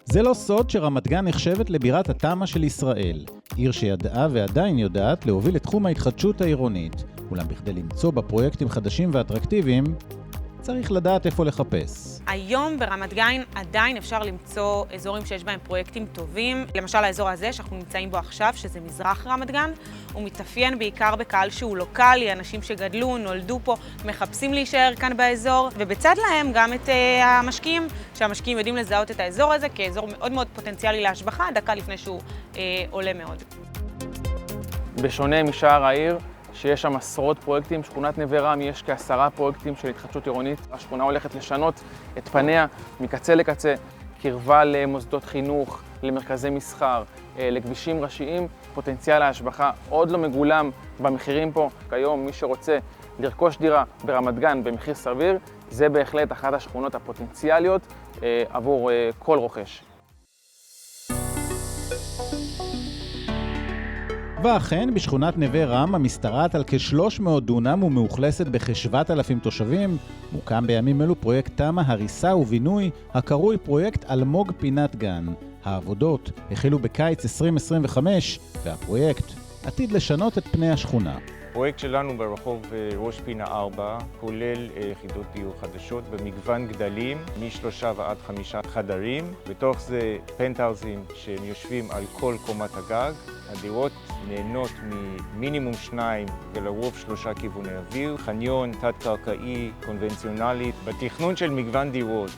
זה לא סוד שרמת גן נחשבת לבירת התמ"א של ישראל, עיר שידעה ועדיין יודעת להוביל את תחום ההתחדשות העירונית, אולם בכדי למצוא בפרויקטים חדשים ואטרקטיביים, צריך לדעת איפה לחפש. היום ברמת גן עדיין אפשר למצוא אזורים שיש בהם פרויקטים טובים. למשל האזור הזה שאנחנו נמצאים בו עכשיו, שזה מזרח רמת גן, הוא מתאפיין בעיקר בקהל שהוא לוקלי, אנשים שגדלו, נולדו פה, מחפשים להישאר כאן באזור, ובצד להם גם את המשקיעים, שהמשקיעים יודעים לזהות את האזור הזה כאזור מאוד מאוד פוטנציאלי להשבחה, דקה לפני שהוא עולה מאוד. בשונה משאר העיר, שיש שם עשרות פרויקטים, שכונת נווה רם יש כ10 פרויקטים של התחדשות עירונית. השכונה הולכת לשנות את פניה מקצה לקצה, קרבה למוסדות חינוך, למרכזי מסחר, לכבישים ראשיים. פוטנציאל ההשבחה עוד לא מגולם במחירים פה. כיום מי שרוצה לרכוש דירה ברמת גן במחיר סביר, זה בהחלט אחת השכונות הפוטנציאליות עבור כל רוכש. ואכן, בשכונת נווה רם, המשתרעת על כ-300 דונם ומאוכלסת בכ-7,000 תושבים, מוקם בימים אלו פרויקט תמ"א הריסה ובינוי, הקרוי פרויקט אלמוג פינת גן. העבודות החלו בקיץ 2025, והפרויקט עתיד לשנות את פני השכונה. הפרויקט שלנו ברחוב ראש פינה 4 כולל יחידות דיור חדשות במגוון גדלים, מ3 ועד 5 חדרים. בתוך זה פנטהאוזים שהם יושבים על כל קומת הגג. הדירות נהנות ממינימום 2 ולרוב 3 כיווני אוויר. חניון תת-קרקעי קונבנציונלי. בתכנון של מגוון דירות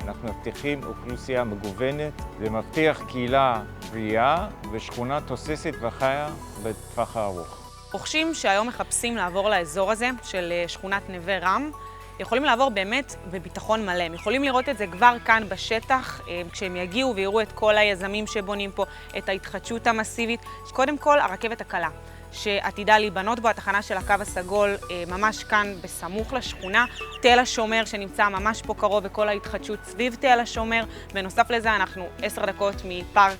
אנחנו מבטיחים אוכלוסייה מגוונת. זה מבטיח קהילה בריאה ושכונה תוססת וחיה בטווח הארוך. רוכשים שהיום מחפשים לעבור לאזור הזה של שכונת נווה רם, יכולים לעבור באמת בביטחון מלא. הם יכולים לראות את זה כבר כאן בשטח, כשהם יגיעו ויראו את כל היזמים שבונים פה, את ההתחדשות המסיבית. קודם כל, הרכבת הקלה, שעתידה להיבנות בו, התחנה של הקו הסגול, ממש כאן בסמוך לשכונה. תל השומר שנמצא ממש פה קרוב, וכל ההתחדשות סביב תל השומר. בנוסף לזה, אנחנו 10 דקות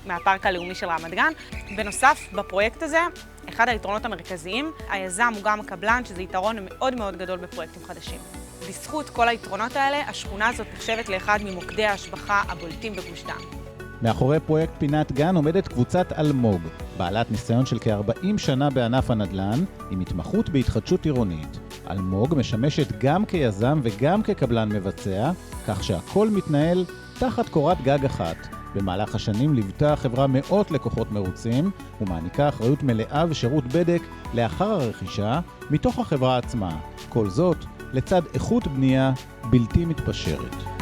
מהפארק הלאומי של רמת גן. בנוסף, בפרויקט הזה, אחד היתרונות המרכזיים, היזם הוא גם הקבלן, שזה יתרון מאוד מאוד גדול בפרויקטים חדשים. בזכות כל היתרונות האלה, השכונה הזאת נחשבת לאחד ממוקדי ההשבחה הבולטים בגוש דן. מאחורי פרויקט פינת גן עומדת קבוצת אלמוג, בעלת ניסיון של כ-40 שנה בענף הנדל"ן, עם התמחות בהתחדשות עירונית. אלמוג משמשת גם כיזם וגם כקבלן מבצע, כך שהכל מתנהל תחת קורת גג אחת. במהלך השנים ליוותה החברה מאות לקוחות מרוצים, ומעניקה אחריות מלאה ושירות בדק לאחר הרכישה מתוך החברה עצמה. כל זאת לצד איכות בנייה בלתי מתפשרת.